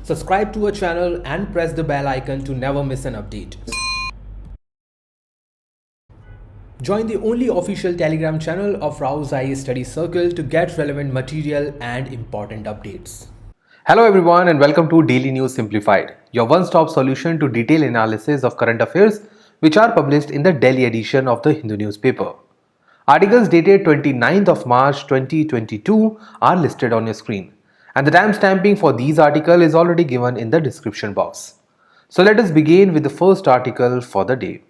Subscribe to our channel and press the bell icon to never miss an update. Join the only official Telegram channel of RAU'S IAS Study Circle to get relevant material and important updates. Hello everyone and welcome to Daily News Simplified, your one-stop solution to detailed analysis of current affairs which are published in the Delhi edition of the Hindu newspaper. Articles dated 29th of March 2022 are listed on your screen, and the timestamping for these articles is already given in the description box. So let us begin with the first article for the day.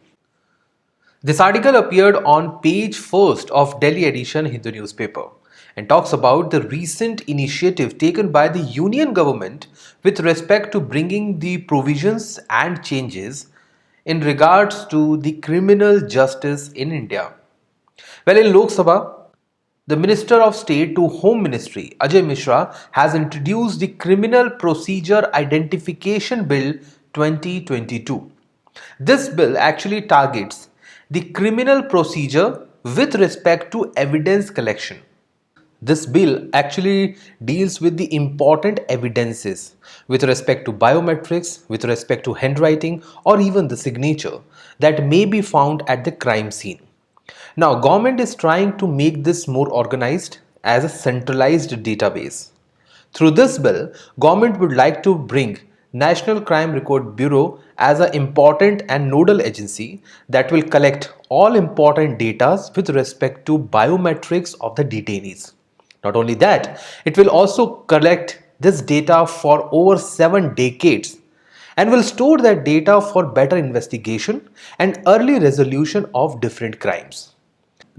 This article appeared on page 1st of Delhi edition Hindu newspaper and talks about the recent initiative taken by the union government with respect to bringing the provisions and changes in regards to the criminal justice in India. Well, in Lok Sabha, the Minister of State to Home Ministry, Ajay Mishra, has introduced the Criminal Procedure Identification Bill 2022. This bill actually targets the criminal procedure with respect to evidence collection. This bill actually deals with the important evidences with respect to biometrics, with respect to handwriting, or even the signature that may be found at the crime scene. Now, government is trying to make this more organized as a centralized database. Through this bill, government would like to bring National Crime Record Bureau as an important and nodal agency that will collect all important data with respect to biometrics of the detainees. Not only that, it will also collect this data for over 7 decades and will store that data for better investigation and early resolution of different crimes.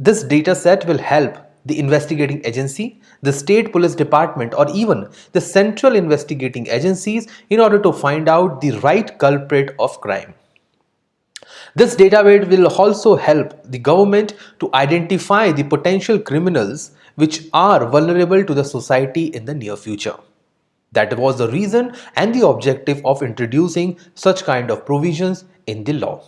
This data set will help the investigating agency, the state police department, or even the central investigating agencies in order to find out the right culprit of crime. This database will also help the government to identify the potential criminals which are vulnerable to the society in the near future. That was the reason and the objective of introducing such kind of provisions in the law.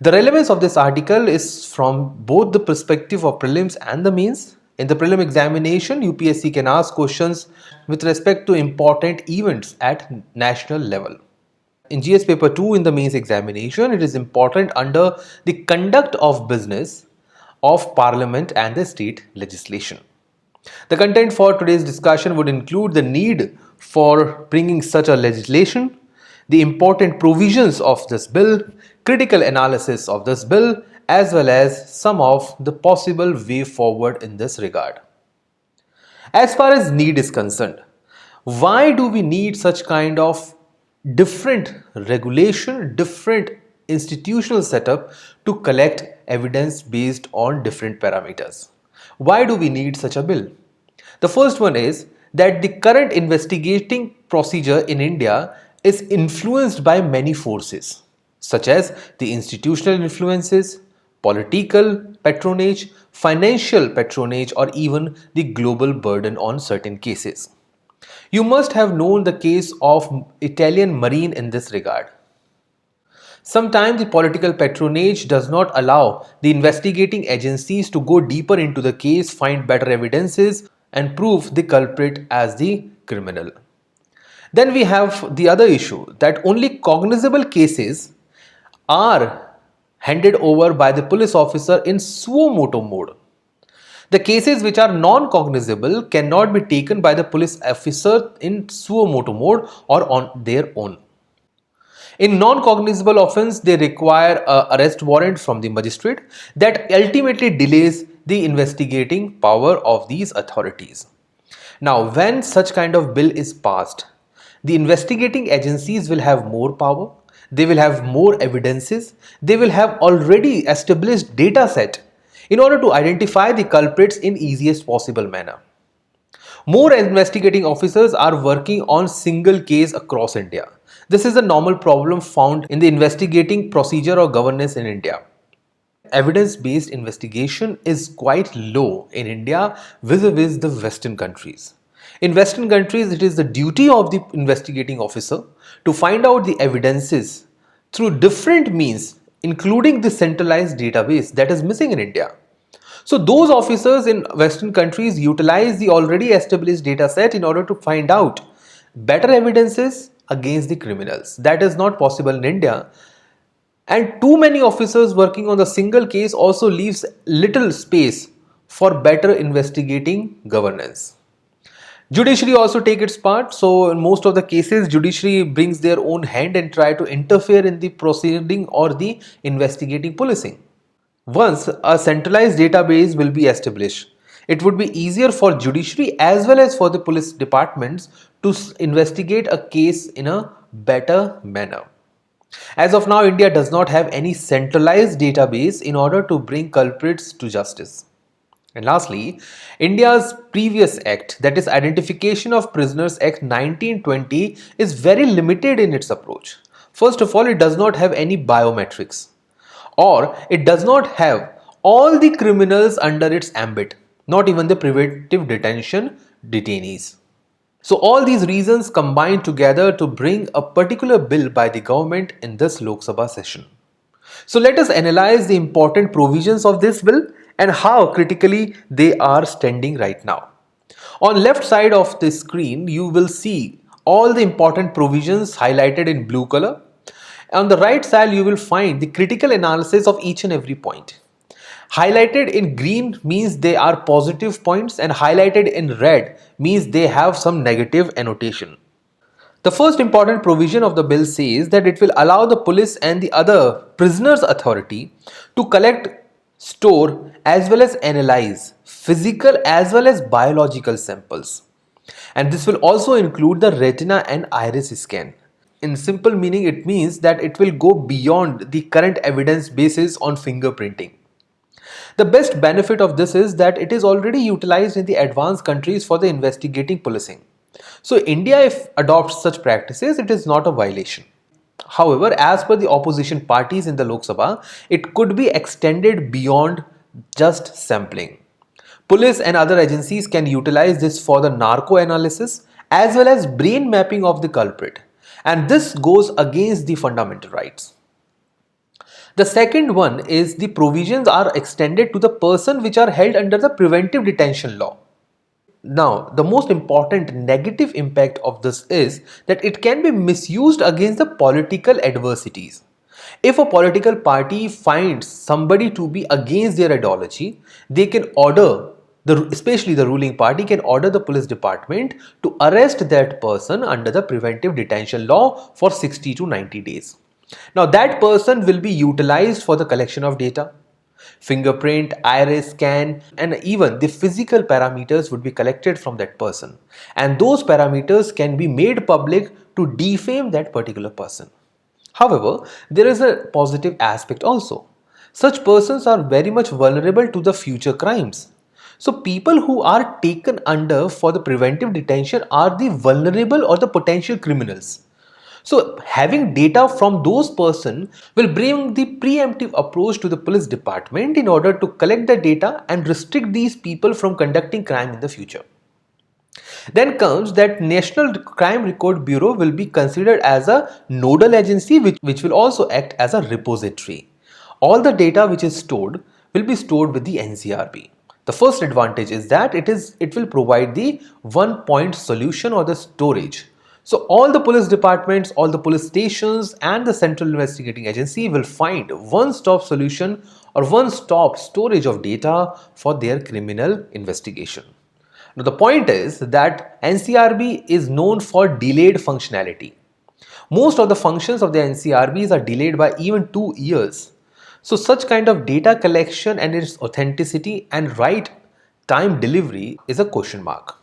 The relevance of this article is from both the perspective of prelims and the mains. In the prelim examination, UPSC can ask questions with respect to important events at national level. In GS paper 2 in the mains examination, it is important under the conduct of business of parliament and the state legislation. The content for today's discussion would include the need for bringing such a legislation, the important provisions of this bill, critical analysis of this bill, as well as some of the possible way forward in this regard. As far as need is concerned, why do we need such kind of different regulation, different institutional setup to collect evidence based on different parameters? Why do we need such a bill? The first one is that the current investigating procedure in India is influenced by many forces, such as the institutional influences, political patronage, financial patronage, or even the global burden on certain cases. You must have known the case of Italian Marine in this regard. Sometimes the political patronage does not allow the investigating agencies to go deeper into the case, find better evidences, and prove the culprit as the criminal. Then we have the other issue that only cognizable cases are handed over by the police officer in suo motu mode. The cases which are non-cognizable cannot be taken by the police officer in suo motu mode or on their own. In non-cognizable offence, they require an arrest warrant from the magistrate that ultimately delays the investigating power of these authorities. Now, when such kind of bill is passed, the investigating agencies will have more power, they will have more evidences, they will have already established data set in order to identify the culprits in easiest possible manner. More investigating officers are working on single case across India. This is a normal problem found in the investigating procedure or governance in India. Evidence-based investigation is quite low in India vis-a-vis the Western countries. In Western countries, it is the duty of the investigating officer to find out the evidences through different means, including the centralized database that is missing in India. So those officers in Western countries utilize the already established data set in order to find out better evidences against the criminals. That is not possible in India. And too many officers working on the single case also leaves little space for better investigating governance. Judiciary also take its part. So in most of the cases, judiciary brings their own hand and try to interfere in the proceeding or the investigating policing. Once a centralized database will be established, it would be easier for judiciary as well as for the police departments to investigate a case in a better manner. As of now, India does not have any centralized database in order to bring culprits to justice. And lastly, India's previous act, that is Identification of Prisoners Act 1920, is very limited in its approach. First of all, it does not have any biometrics, or it does not have all the criminals under its ambit, not even the preventive detention detainees. So all these reasons combine together to bring a particular bill by the government in this Lok Sabha session. So let us analyze the important provisions of this bill and how critically they are standing right now. On left side of the screen, you will see all the important provisions highlighted in blue color. On the right side, you will find the critical analysis of each and every point. Highlighted in green means they are positive points, and highlighted in red means they have some negative annotation. The first important provision of the bill says that it will allow the police and the other prisoners authority to collect, store as well as analyze physical as well as biological samples. And this will also include the retina and iris scan. In simple meaning, it means that it will go beyond the current evidence basis on fingerprinting. The best benefit of this is that it is already utilized in the advanced countries for the investigating policing. So India, if adopts such practices, it is not a violation. However, as per the opposition parties in the Lok Sabha, it could be extended beyond just sampling. Police and other agencies can utilize this for the narco analysis as well as brain mapping of the culprit. And this goes against the fundamental rights. The second one is the provisions are extended to the person which are held under the preventive detention law. Now, the most important negative impact of this is that it can be misused against the political adversities. If a political party finds somebody to be against their ideology, they can order, especially the ruling party can order the police department to arrest that person under the preventive detention law for 60 to 90 days. Now that person will be utilized for the collection of data. Fingerprint, iris scan, and even the physical parameters would be collected from that person. And those parameters can be made public to defame that particular person. However, there is a positive aspect also. Such persons are very much vulnerable to the future crimes. So people who are taken under for the preventive detention are the vulnerable or the potential criminals. So having data from those persons will bring the preemptive approach to the police department in order to collect the data and restrict these people from conducting crime in the future. Then comes that National Crime Record Bureau will be considered as a nodal agency which will also act as a repository. All the data which is stored will be stored with the NCRB. The first advantage is that it will provide the one-point solution or the storage. So all the police departments, all the police stations and the Central Investigating Agency will find one-stop solution or one-stop storage of data for their criminal investigation. Now the point is that NCRB is known for delayed functionality. Most of the functions of the NCRBs are delayed by even 2 years. So such kind of data collection and its authenticity and right time delivery is a question mark.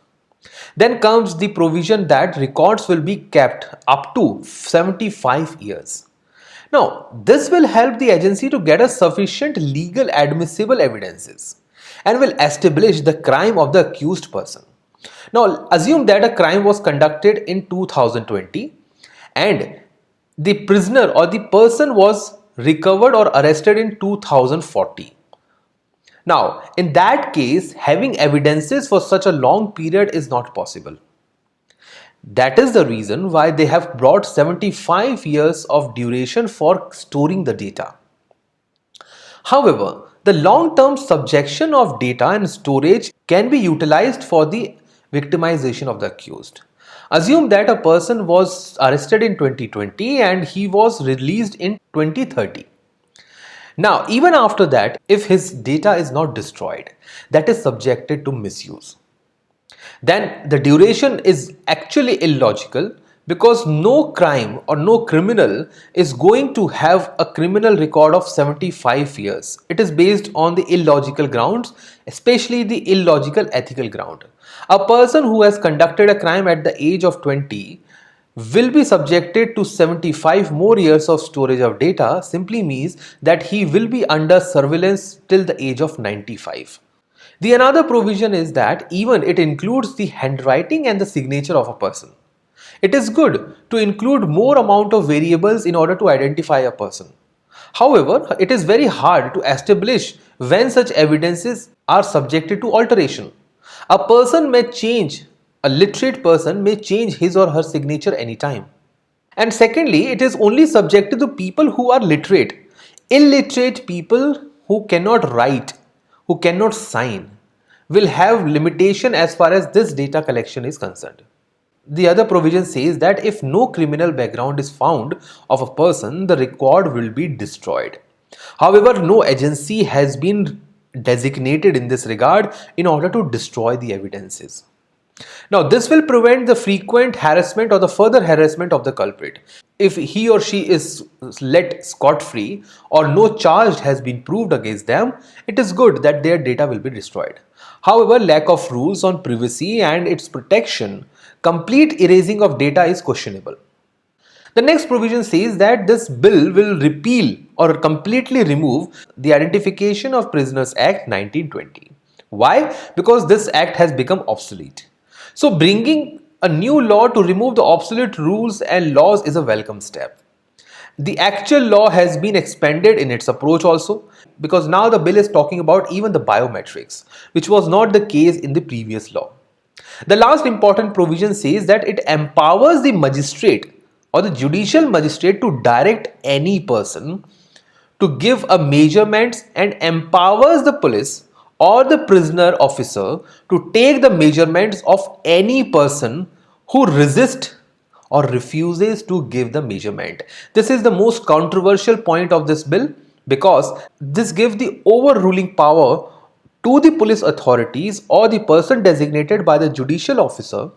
Then comes the provision that records will be kept up to 75 years. Now, this will help the agency to get a sufficient legal admissible evidences and will establish the crime of the accused person. Now, assume that a crime was conducted in 2020 and the prisoner or the person was recovered or arrested in 2040. Now, in that case, having evidences for such a long period is not possible. That is the reason why they have brought 75 years of duration for storing the data. However, the long-term subjection of data and storage can be utilized for the victimization of the accused. Assume that a person was arrested in 2020 and he was released in 2030. Now, even after that, if his data is not destroyed, that is subjected to misuse, then the duration is actually illogical, because no crime or no criminal is going to have a criminal record of 75 years. It is based on the illogical grounds, especially the illogical ethical ground. A person who has conducted a crime at the age of 20 will be subjected to 75 more years of storage of data simply means that he will be under surveillance till the age of 95. The another provision is that even it includes the handwriting and the signature of a person. It is good to include more amount of variables in order to identify a person. However, it is very hard to establish when such evidences are subjected to alteration. A literate person may change his or her signature anytime. And secondly, it is only subjected to people who are literate. Illiterate people who cannot write, who cannot sign, will have limitation as far as this data collection is concerned. The other provision says that if no criminal background is found of a person, the record will be destroyed. However, no agency has been designated in this regard in order to destroy the evidences. Now, this will prevent the frequent harassment or the further harassment of the culprit. If he or she is let scot-free or no charge has been proved against them, it is good that their data will be destroyed. However, lack of rules on privacy and its protection, complete erasing of data is questionable. The next provision says that this bill will repeal or completely remove the Identification of Prisoners Act 1920. Why? Because this act has become obsolete. So bringing a new law to remove the obsolete rules and laws is a welcome step. The actual law has been expanded in its approach also, because now the bill is talking about even the biometrics, which was not the case in the previous law. The last important provision says that it empowers the magistrate or the judicial magistrate to direct any person to give a measurements and empowers the police or the prisoner officer to take the measurements of any person who resists or refuses to give the measurement. This is the most controversial point of this bill, because this gives the overruling power to the police authorities or the person designated by the judicial officer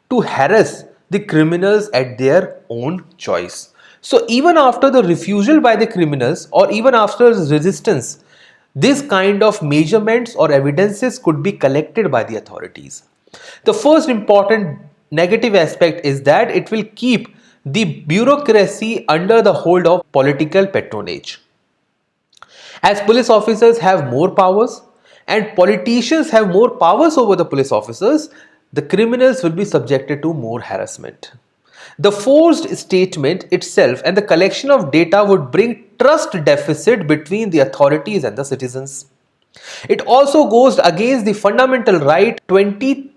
to harass the criminals at their own choice. So even after the refusal by the criminals or even after resistance, this kind of measurements or evidences could be collected by the authorities. The first important negative aspect is that it will keep the bureaucracy under the hold of political patronage. As police officers have more powers and politicians have more powers over the police officers, the criminals will be subjected to more harassment. The forced statement itself and the collection of data would bring trust deficit between the authorities and the citizens. It also goes against the fundamental right 20,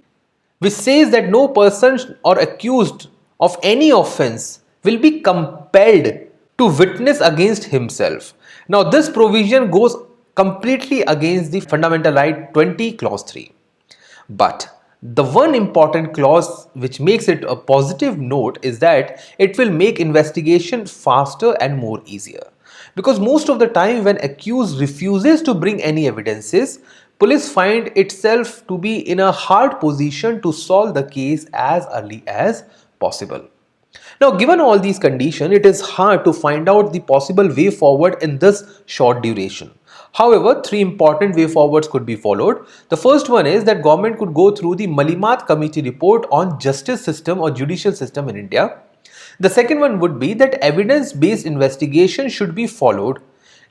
which says that no person or accused of any offense will be compelled to witness against himself. Now, this provision goes completely against the fundamental right 20 clause 3. But the one important clause which makes it a positive note is that it will make investigation faster and more easier. Because most of the time when accused refuses to bring any evidences, police find itself to be in a hard position to solve the case as early as possible. Now, given all these conditions, it is hard to find out the possible way forward in this short duration. However, three important way forwards could be followed. The first one is that government could go through the Malimat Committee report on justice system or judicial system in India. The second one would be that evidence-based investigation should be followed.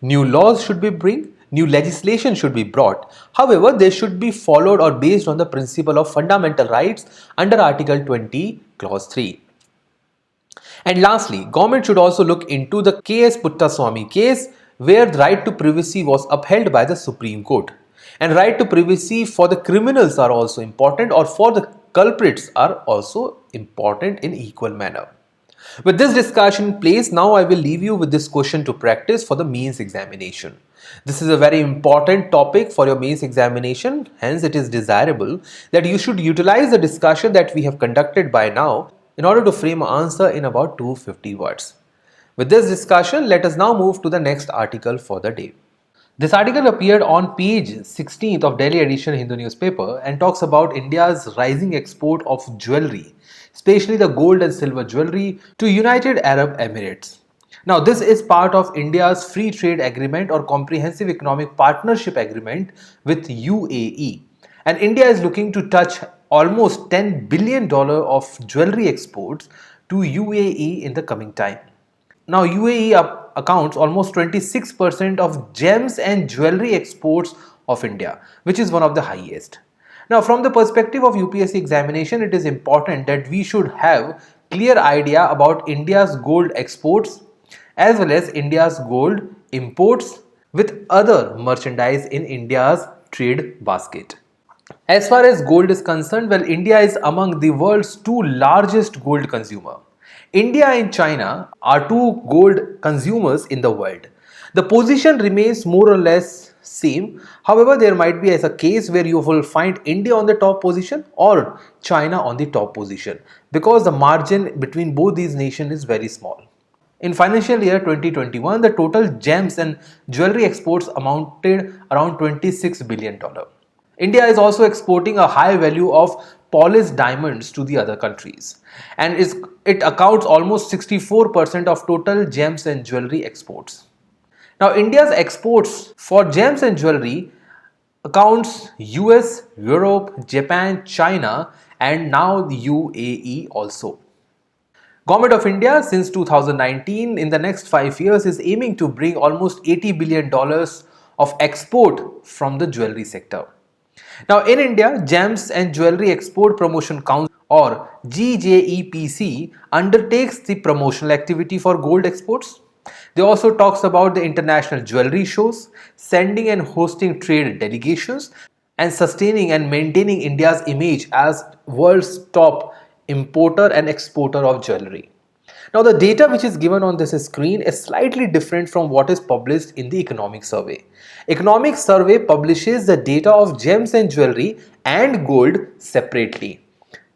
New laws should be bring, new legislation should be brought. However, they should be followed or based on the principle of fundamental rights under Article 20, Clause 3. And lastly, government should also look into the K.S. Puttaswamy case, where the right to privacy was upheld by the Supreme Court. And right to privacy for the criminals are also important, or for the culprits are also important in equal manner. With this discussion in place, now I will leave you with this question to practice for the mains examination. This is a very important topic for your mains examination, hence it is desirable that you should utilize the discussion that we have conducted by now in order to frame an answer in about 250 words. With this discussion, let us now move to the next article for the day. This article appeared on page 16th of Delhi edition Hindu newspaper and talks about India's rising export of jewellery, especially the gold and silver jewellery, to United Arab Emirates. Now, this is part of India's free trade agreement or comprehensive economic partnership agreement with UAE. And India is looking to touch almost $10 billion of jewellery exports to UAE in the coming time. Now, UAE accounts almost 26% of gems and jewellery exports of India, which is one of the highest. Now, from the perspective of UPSC examination, it is important that we should have clear idea about India's gold exports as well as India's gold imports with other merchandise in India's trade basket. As far as gold is concerned, well, India is among the world's two largest gold consumer. India and China are two gold consumers in the world. The position remains more or less same. However, there might be as a case where you will find India on the top position or China on the top position because the margin between both these nations is very small. In financial year 2021, the total gems and jewelry exports amounted around $26 billion. India is also exporting a high value of polished diamonds to the other countries, and it accounts almost 64% of total gems and jewelry exports. Now, India's exports for gems and jewelry accounts US, Europe, Japan, China, and now the UAE also. Government of India since 2019 in the next 5 years is aiming to bring almost $80 billion of export from the jewelry sector. Now, in India, Gems and Jewellery Export Promotion Council or GJEPC undertakes the promotional activity for gold exports. They also talks about the international jewelry shows, sending and hosting trade delegations, and sustaining and maintaining India's image as world's top importer and exporter of jewelry. Now, the data which is given on this screen is slightly different from what is published in the Economic Survey. Economic Survey publishes the data of gems and jewelry and gold separately.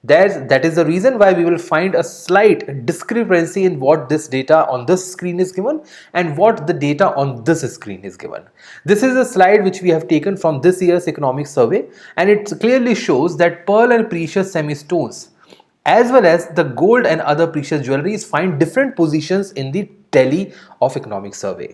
That is the reason why we will find a slight discrepancy in what this data on this screen is given and what the data on this screen is given. This is a slide which we have taken from this year's Economic Survey, and it clearly shows that pearl and precious semi-stones as well as the gold and other precious jewelries find different positions in the tally of Economic Survey.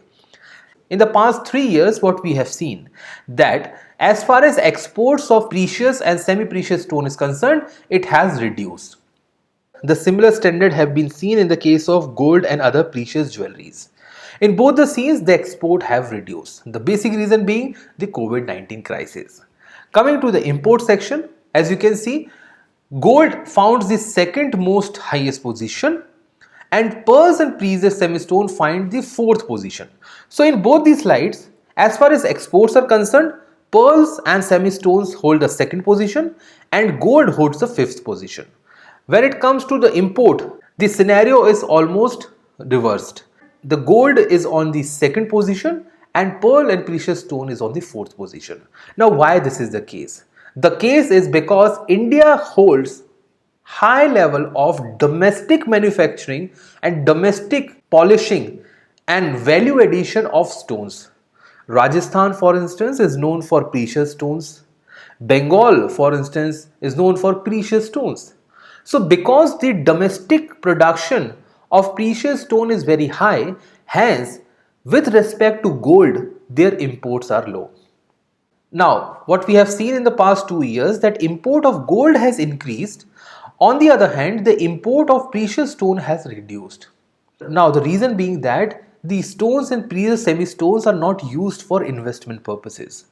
In the past 3 years, what we have seen that as far as exports of precious and semi-precious stone is concerned, it has reduced. The similar standard have been seen in the case of gold and other precious jewelries. In both the scenes, the export have reduced. The basic reason being the COVID-19 crisis. Coming to the import section, as you can see, gold found the second most highest position and pearls and precious semistone find the fourth position. So in both these slides, as far as exports are concerned, pearls and semistones hold the second position and gold holds the fifth position. When it comes to the import, the scenario is almost reversed. The gold is on the second position and pearl and precious stone is on the fourth position. Now, why this is the case? The case is because India holds high level of domestic manufacturing and domestic polishing and value addition of stones. Rajasthan, for instance, is known for precious stones. Bengal, for instance, is known for precious stones. So because the domestic production of precious stone is very high, hence with respect to gold, their imports are low. Now, what we have seen in the past 2 years that import of gold has increased. On the other hand, the import of precious stone has reduced. Now, the reason being that the stones and precious semi-stones are not used for investment purposes.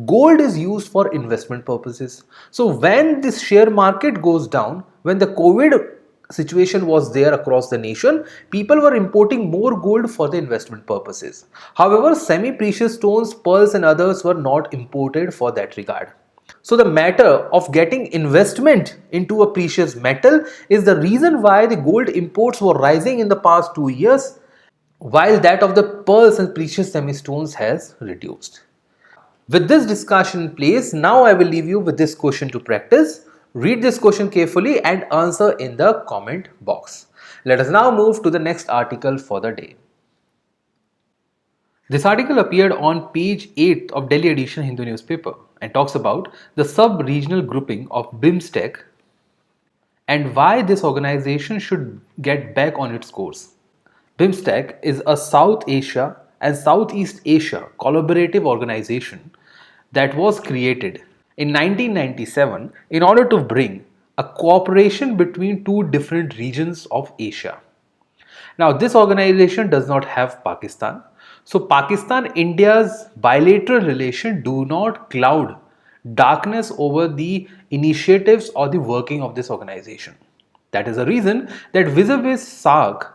Gold is used for investment purposes. So, when this share market goes down, when the COVID situation was there across the nation, people were importing more gold for the investment purposes. However, semi-precious stones, pearls and others were not imported for that regard. So the matter of getting investment into a precious metal is the reason why the gold imports were rising in the past 2 years, while that of the pearls and precious semistones has reduced. With this discussion in place, now I will leave you with this question to practice. Read this question carefully and answer in the comment box. Let us now move to the next article for the day. This article appeared on page 8 of Delhi edition Hindu newspaper and talks about the sub-regional grouping of BIMSTEC and why this organization should get back on its course. BIMSTEC is a South Asia and Southeast Asia collaborative organization that was created in 1997 in order to bring a cooperation between two different regions of Asia. Now, this organization does not have Pakistan. So, Pakistan India's bilateral relation do not cloud darkness over the initiatives or the working of this organization. That is the reason that vis-a-vis SAARC,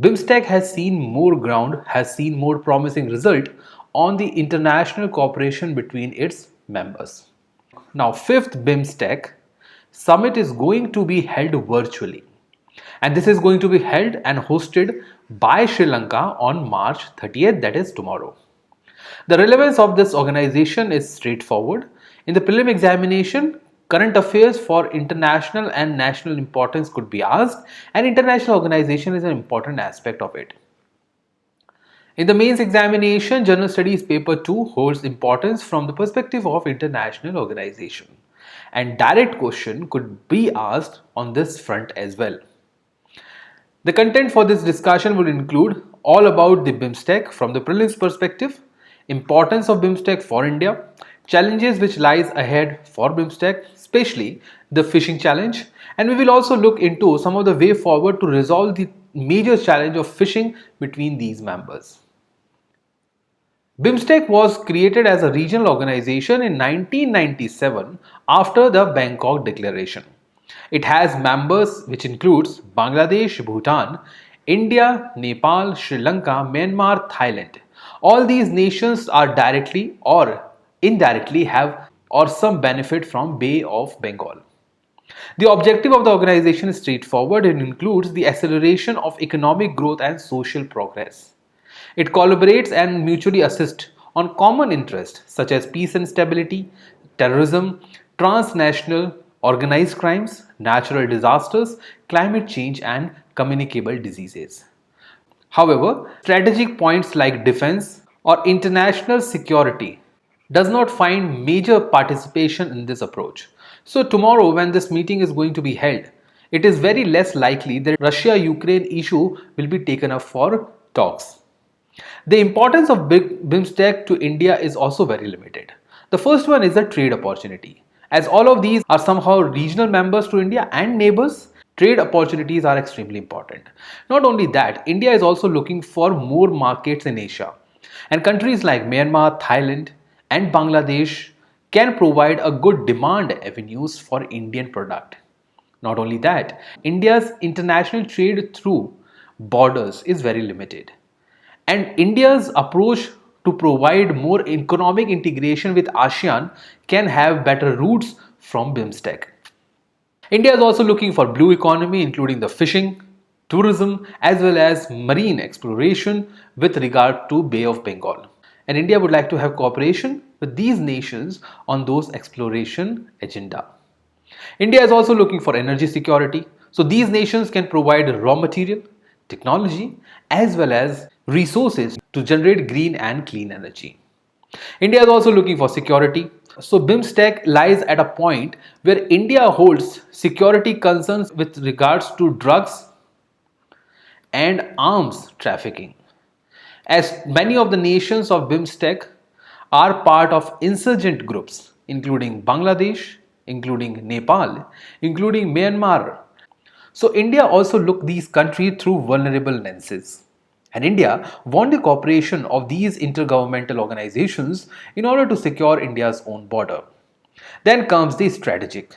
BIMSTEC has seen more ground, has seen more promising result on the international cooperation between its members. Now, 5th BIMSTEC summit is going to be held virtually, and this is going to be held and hosted by Sri Lanka on March 30th, that is tomorrow. The relevance of this organization is straightforward. In the prelim examination, current affairs for international and national importance could be asked, and international organization is an important aspect of it. In the mains examination, General Studies paper 2 holds importance from the perspective of international organization, and direct question could be asked on this front as well. The content for this discussion will include all about the BIMSTEC from the prelims perspective, importance of BIMSTEC for India, challenges which lies ahead for BIMSTEC, especially the fishing challenge, and we will also look into some of the way forward to resolve the major challenge of fishing between these members. BIMSTEC was created as a regional organization in 1997 after the Bangkok Declaration. It has members which includes Bangladesh, Bhutan, India, Nepal, Sri Lanka, Myanmar, Thailand. All these nations are directly or indirectly have or some benefit from Bay of Bengal. The objective of the organization is straightforward and includes the acceleration of economic growth and social progress. It collaborates and mutually assists on common interests such as peace and stability, terrorism, transnational organized crimes, natural disasters, climate change, and communicable diseases. However, strategic points like defense or international security does not find major participation in this approach. So tomorrow when this meeting is going to be held, it is very less likely that Russia-Ukraine issue will be taken up for talks. The importance of BIMSTEC to India is also very limited. The first one is the trade opportunity. As all of these are somehow regional members to India and neighbors, trade opportunities are extremely important. Not only that, India is also looking for more markets in Asia. And countries like Myanmar, Thailand, and Bangladesh can provide a good demand avenues for Indian product. Not only that, India's international trade through borders is very limited. And India's approach to provide more economic integration with ASEAN can have better routes from BIMSTEC. India is also looking for blue economy, including the fishing, tourism, as well as marine exploration with regard to Bay of Bengal. And India would like to have cooperation with these nations on those exploration agenda. India is also looking for energy security, so these nations can provide raw material, technology, as well as resources to generate green and clean energy. India is also looking for security. So BIMSTEC lies at a point where India holds security concerns with regards to drugs and arms trafficking, as many of the nations of BIMSTEC are part of insurgent groups, including Bangladesh, including Nepal, including Myanmar. So India also look these countries through vulnerable lenses. And India want the cooperation of these intergovernmental organizations in order to secure India's own border. Then comes the strategic.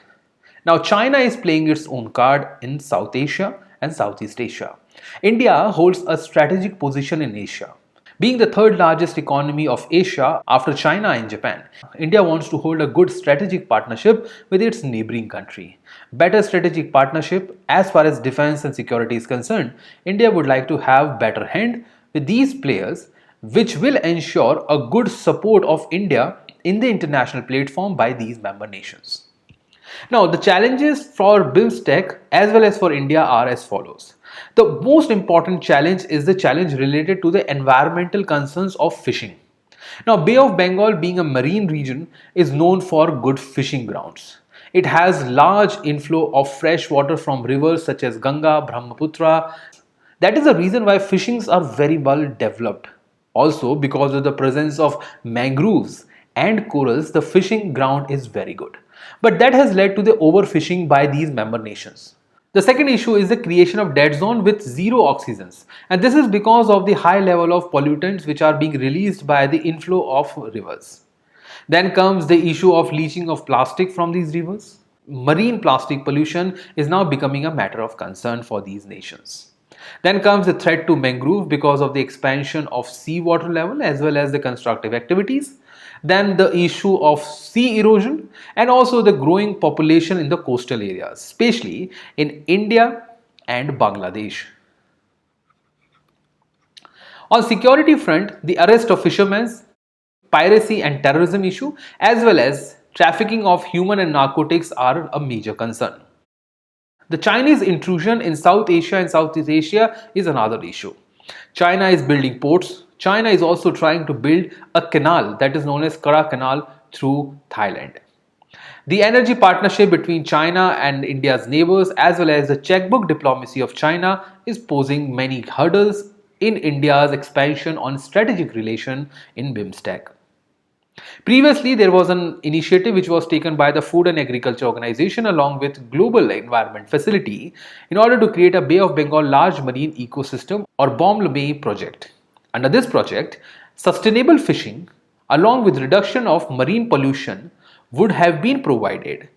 Now China is playing its own card in South Asia and Southeast Asia. India holds a strategic position in Asia. Being the third largest economy of Asia after China and Japan, India wants to hold a good strategic partnership with its neighboring country. Better strategic partnership as far as defense and security is concerned, India would like to have better hand with these players, which will ensure a good support of India in the international platform by these member nations. Now, the challenges for BIMSTEC as well as for India are as follows. The most important challenge is the challenge related to the environmental concerns of fishing. Now, Bay of Bengal, being a marine region, is known for good fishing grounds. It has large inflow of fresh water from rivers such as Ganga, Brahmaputra. That is the reason why fishings are very well developed. Also, because of the presence of mangroves and corals, the fishing ground is very good. But that has led to the overfishing by these member nations. The second issue is the creation of dead zone with zero oxygens, and this is because of the high level of pollutants which are being released by the inflow of rivers. Then comes the issue of leaching of plastic from these rivers. Marine plastic pollution is now becoming a matter of concern for these nations. Then comes the threat to mangrove because of the expansion of seawater level as well as the constructive activities. Then the issue of sea erosion and also the growing population in the coastal areas, especially in India and Bangladesh. On security front, the arrest of fishermen, piracy and terrorism issue as well as trafficking of human and narcotics are a major concern. The Chinese intrusion in South Asia and Southeast Asia is another issue. China is building ports. China is also trying to build a canal that is known as Kara Canal through Thailand. The energy partnership between China and India's neighbors as well as the checkbook diplomacy of China is posing many hurdles in India's expansion on strategic relation in BIMSTEC. Previously, there was an initiative which was taken by the Food and Agriculture Organization along with Global Environment Facility in order to create a Bay of Bengal large marine ecosystem or BOMLME project. Under this project, sustainable fishing along with reduction of marine pollution would have been provided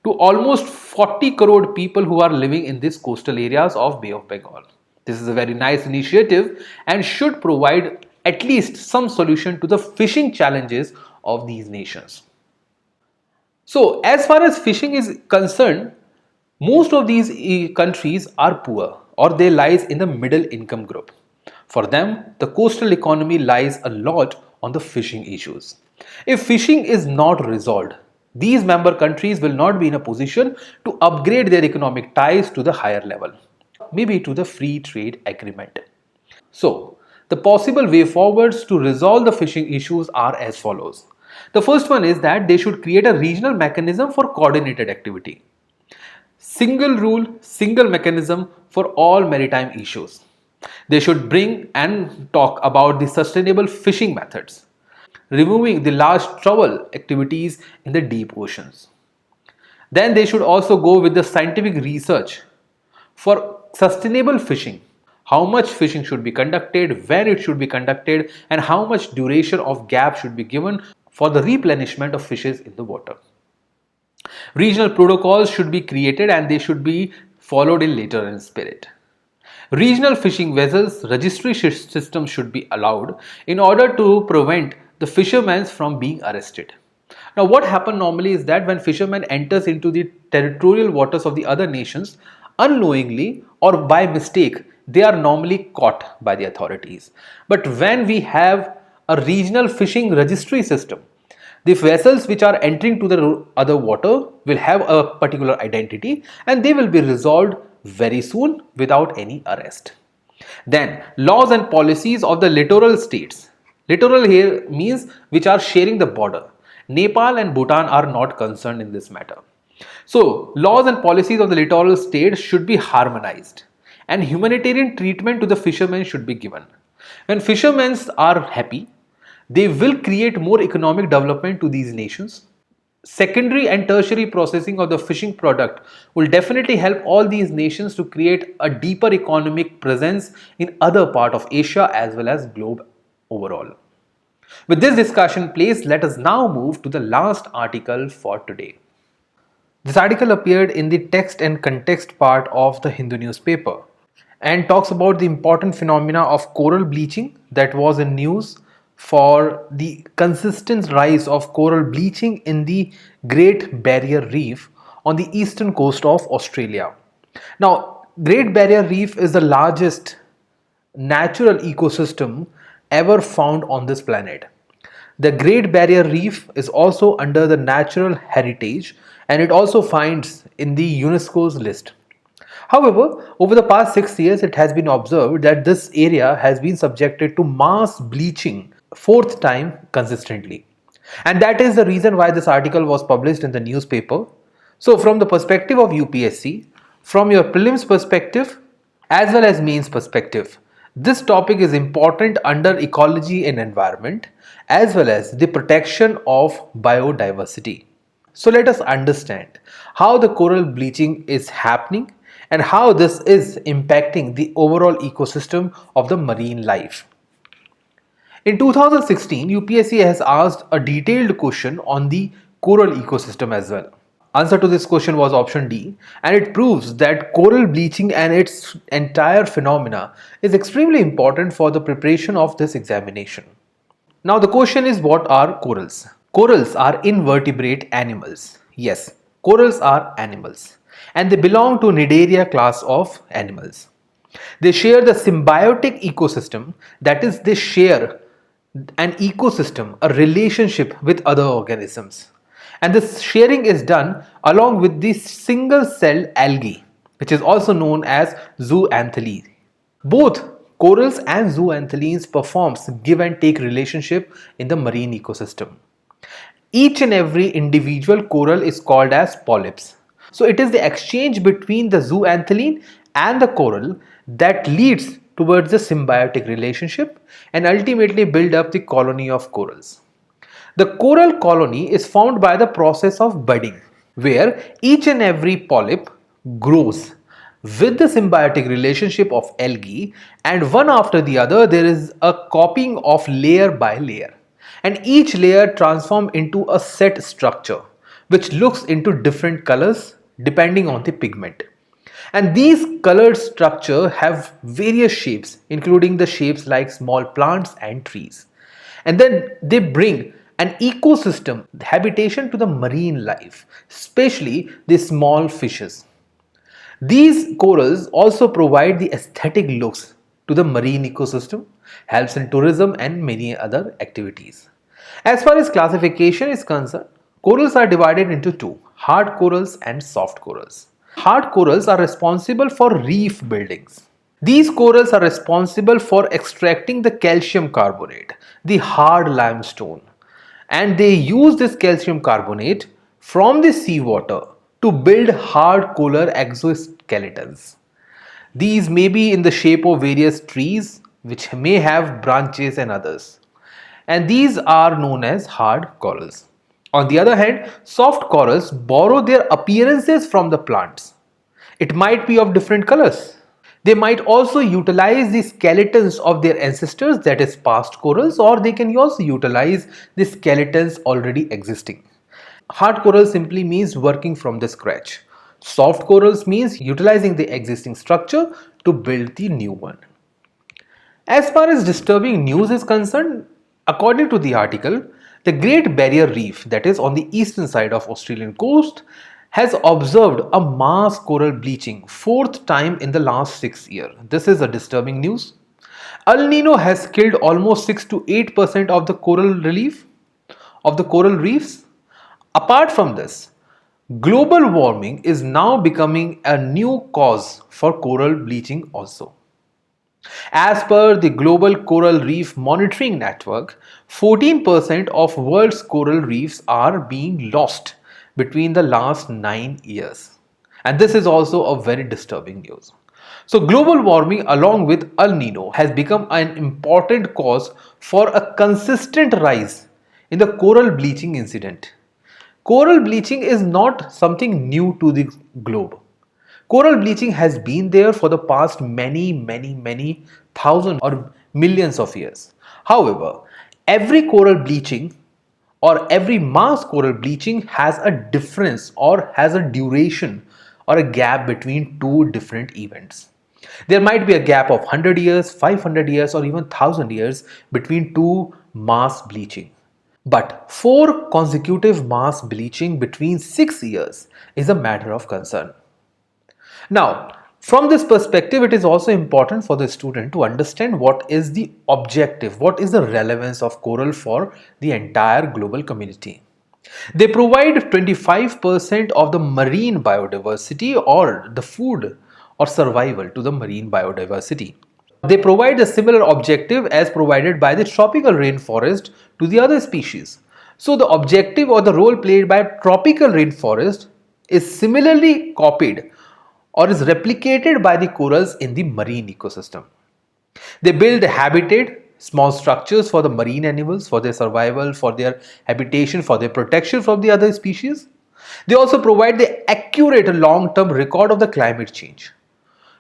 to almost 40 crore people who are living in these coastal areas of Bay of Bengal. This is a very nice initiative and should provide at least some solution to the fishing challenges of these nations. So, as far as fishing is concerned, most of these countries are poor or they lies in the middle income group. For them, the coastal economy lies a lot on the fishing issues. If fishing is not resolved, these member countries will not be in a position to upgrade their economic ties to the higher level, maybe to the free trade agreement. So, the possible way forwards to resolve the fishing issues are as follows. The first one is that they should create a regional mechanism for coordinated activity. Single rule, single mechanism for all maritime issues. They should bring and talk about the sustainable fishing methods, removing the large trawl activities in the deep oceans. Then they should also go with the scientific research for sustainable fishing. How much fishing should be conducted, when it should be conducted, and how much duration of gap should be given for the replenishment of fishes in the water. Regional protocols should be created and they should be followed in letter and spirit. Regional fishing vessels registry system should be allowed in order to prevent the fishermen from being arrested. Now, what happens normally is that when fishermen enters into the territorial waters of the other nations, unknowingly or by mistake, they are normally caught by the authorities. But when we have a regional fishing registry system, the vessels which are entering to the other water will have a particular identity and they will be resolved very soon without any arrest. Then, laws and policies of the littoral states. Littoral here means which are sharing the border. Nepal and Bhutan are not concerned in this matter. So, laws and policies of the littoral states should be harmonized and humanitarian treatment to the fishermen should be given. When fishermen are happy, they will create more economic development to these nations. Secondary and tertiary processing of the fishing product will definitely help all these nations to create a deeper economic presence in other part of Asia as well as globe overall. With this discussion in place, let us now move to the last article for today. This article appeared in the text and context part of the Hindu newspaper. and talks about the important phenomena of coral bleaching that was in news for the consistent rise of coral bleaching in the Great Barrier Reef on the eastern coast of Australia. Now, Great Barrier Reef is the largest natural ecosystem ever found on this planet. The Great Barrier Reef is also under the Natural Heritage and it also finds in the UNESCO's list. However, over the past 6 years, it has been observed that this area has been subjected to mass bleaching fourth time consistently. And that is the reason why this article was published in the newspaper. So, from the perspective of UPSC, from your prelims perspective, as well as mains perspective, this topic is important under ecology and environment as well as the protection of biodiversity. So let us understand how the coral bleaching is happening and how this is impacting the overall ecosystem of the marine life. In 2016, UPSC has asked a detailed question on the coral ecosystem as well. Answer to this question was option D, and it proves that coral bleaching and its entire phenomena is extremely important for the preparation of this examination. Now the question is, what are corals? Corals are invertebrate animals. Yes, corals are animals and they belong to Cnidaria class of animals. They share the symbiotic ecosystem, that is, they share an ecosystem, a relationship with other organisms. And this sharing is done along with the single celled algae, which is also known as zooanthellae. Both corals and zooanthellae performs give and take relationship in the marine ecosystem. Each and every individual coral is called as polyps. So it is the exchange between the zooanthellae and the coral that leads towards the symbiotic relationship and ultimately build up the colony of corals. The coral colony is formed by the process of budding, where each and every polyp grows with the symbiotic relationship of algae, and one after the other there is a copying of layer by layer, and each layer transforms into a set structure which looks into different colors depending on the pigment. And these colored structure have various shapes, including the shapes like small plants and trees. And then they bring an ecosystem habitation to the marine life, especially the small fishes. These corals also provide the aesthetic looks to the marine ecosystem, helps in tourism and many other activities. As far as classification is concerned, corals are divided into two: hard corals and soft corals. Hard corals are responsible for reef buildings. These corals are responsible for extracting the calcium carbonate, the hard limestone, and they use this calcium carbonate from the seawater to build hard coral exoskeletons. These may be in the shape of various trees which may have branches and others, and these are known as hard corals. On the other hand, soft corals borrow their appearances from the plants. It might be of different colors. They might also utilize the skeletons of their ancestors, that is past corals, or they can also utilize the skeletons already existing. Hard coral simply means working from the scratch. Soft corals means utilizing the existing structure to build the new one. As far as disturbing news is concerned, according to the article, the Great Barrier Reef, that is on the eastern side of Australian coast, has observed a mass coral bleaching fourth time in the last 6 years. This is a disturbing news. El Nino has killed almost 6 to 8% of the coral relief of the coral reefs. Apart from this, global warming is now becoming a new cause for coral bleaching also. As per the Global Coral Reef Monitoring Network, 14% of world's coral reefs are being lost between the last 9 years. And this is also a very disturbing news. So global warming along with El Nino has become an important cause for a consistent rise in the coral bleaching incident. Coral bleaching is not something new to the globe. Coral bleaching has been there for the past many thousands or millions of years. However, every coral bleaching or every mass coral bleaching has a difference or has a duration or a gap between two different events. There might be a gap of 100 years, 500 years, or even 1000 years between two mass bleaching. But 4 consecutive mass bleaching between 6 years is a matter of concern. Now, from this perspective, it is also important for the student to understand what is the objective, what is the relevance of coral for the entire global community. They provide 25% of the marine biodiversity or the food or survival to the marine biodiversity. They provide a similar objective as provided by the tropical rainforest to the other species. So the objective or the role played by tropical rainforest is similarly copied or is replicated by the corals in the marine ecosystem. They build habitat, small structures for the marine animals, for their survival, for their habitation, for their protection from the other species. They also provide the accurate long-term record of the climate change.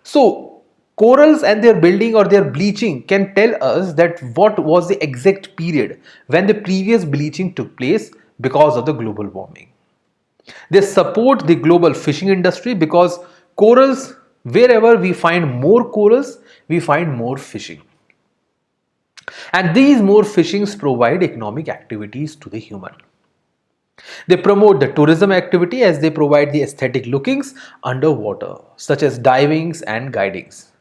So, corals and their building or their bleaching can tell us that what was the exact period when the previous bleaching took place because of the global warming. They support the global fishing industry because corals, wherever we find more corals, we find more fishing. And these more fishings provide economic activities to the human. They promote the tourism activity as they provide the aesthetic lookings underwater, such as divings and guidings.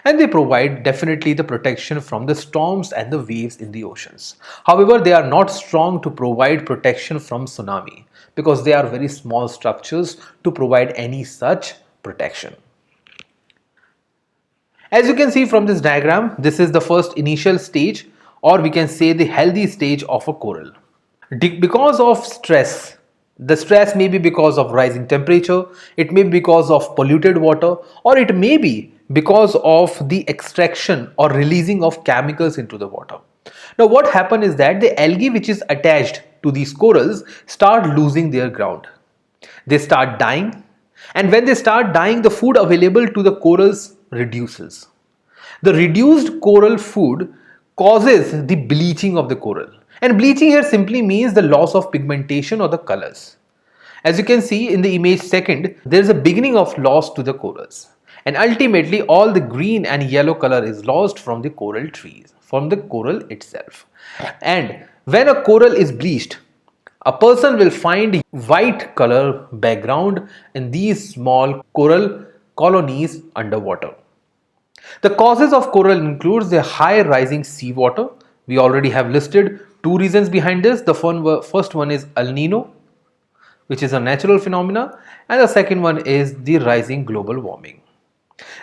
And they provide definitely the protection from the storms and the waves in the oceans. However, they are not strong to provide protection from tsunami because they are very small structures to provide any such protection. As you can see from this diagram, this is the first initial stage, or we can say the healthy stage of a coral. Because of stress, the stress may be because of rising temperature, it may be because of polluted water, or it may be because of the extraction or releasing of chemicals into the water. Now what happens is that the algae which is attached to these corals start losing their ground. They start dying, and when they start dying, the food available to the corals reduces. The reduced coral food causes the bleaching of the coral. And bleaching here simply means the loss of pigmentation or the colors. As you can see in the image second, there is a beginning of loss to the corals. And ultimately all the green and yellow color is lost from the coral trees, from the coral itself. And when a coral is bleached, a person will find white color background in these small coral colonies underwater. The causes of coral includes the high rising seawater. We already have listed two reasons behind this. The first one is El Nino, which is a natural phenomena, and the second one is the rising global warming.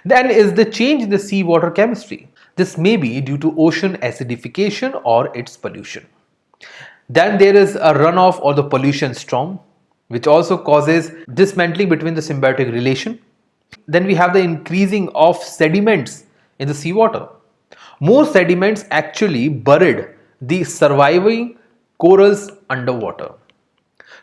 Then is the change in the seawater chemistry. This may be due to ocean acidification or its pollution. Then there is a runoff or the pollution storm, which also causes dismantling between the symbiotic relation. Then we have the increasing of sediments in the seawater. More sediments actually buried the surviving corals underwater.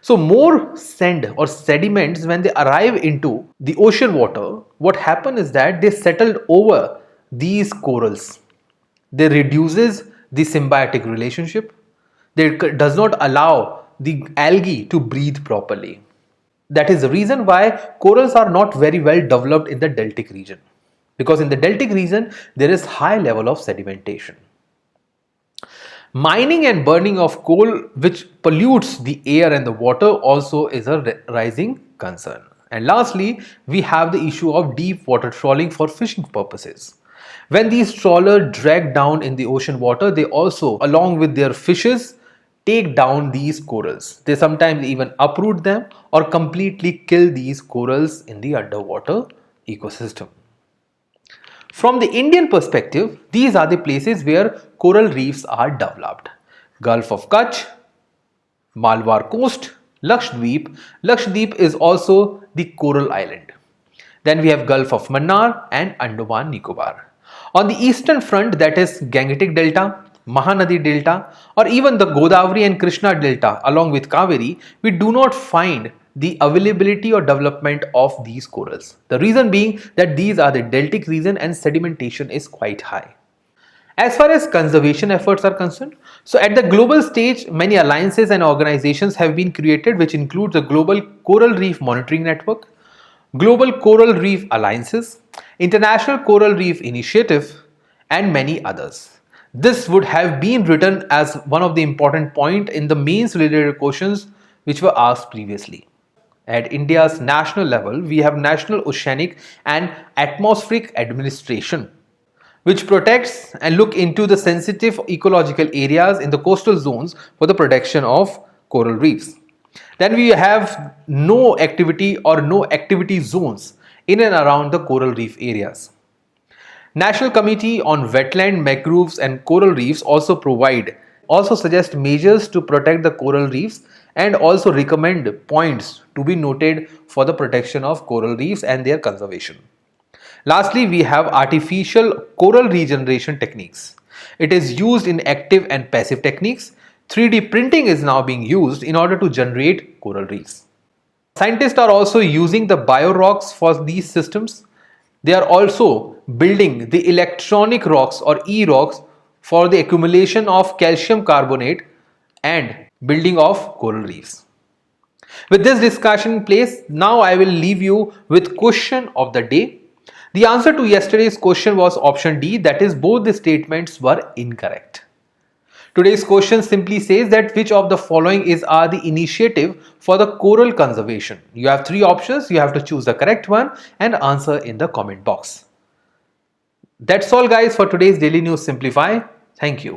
So more sand or sediments, when they arrive into the ocean water, what happens is that they settled over these corals. They reduces the symbiotic relationship. They does not allow the algae to breathe properly. That is the reason why corals are not very well developed in the deltic region, because in the deltic region there is high level of sedimentation. Mining and burning of coal, which pollutes the air and the water, also is a rising concern. And lastly, we have the issue of deep water trawling for fishing purposes. When these trawlers drag down in the ocean water, they also, along with their fishes, take down these corals. They sometimes even uproot them or completely kill these corals in the underwater ecosystem. From the Indian perspective, these are the places where coral reefs are developed. Gulf of Kutch, Malwar Coast, Lakshadweep. Lakshadweep is also the coral island. Then we have Gulf of Mannar and Andaman Nicobar. On the eastern front, that is Gangetic Delta, Mahanadi Delta, or even the Godavari and Krishna Delta along with Kaveri, we do not find the availability or development of these corals. The reason being that these are the deltic region and sedimentation is quite high. As far as conservation efforts are concerned, so at the global stage, many alliances and organizations have been created, which include the Global Coral Reef Monitoring Network, Global Coral Reef Alliances, International Coral Reef Initiative, and many others. This would have been written as one of the important points in the mains related questions which were asked previously. At India's national level, we have National Oceanic and Atmospheric Administration, which protects and look into the sensitive ecological areas in the coastal zones for the protection of coral reefs. Then we have no activity or no activity zones in and around the coral reef areas. National Committee on Wetland, Mangroves and Coral Reefs also suggest measures to protect the coral reefs and also recommend points to be noted for the protection of coral reefs and their conservation. Lastly, we have artificial coral regeneration techniques. It is used in active and passive techniques. 3D printing is now being used in order to generate coral reefs. Scientists are also using the biorocks for these systems. They are also building the electronic rocks or e-rocks for the accumulation of calcium carbonate and building of coral reefs. With this discussion in place, now I will leave you with question of the day. The answer to yesterday's question was option D, that is both the statements were incorrect. Today's question simply says that which of the following are the initiative for the coral conservation. You have three options. You have to choose the correct one and answer in the comment box. That's all guys for today's Daily News Simplify. Thank you.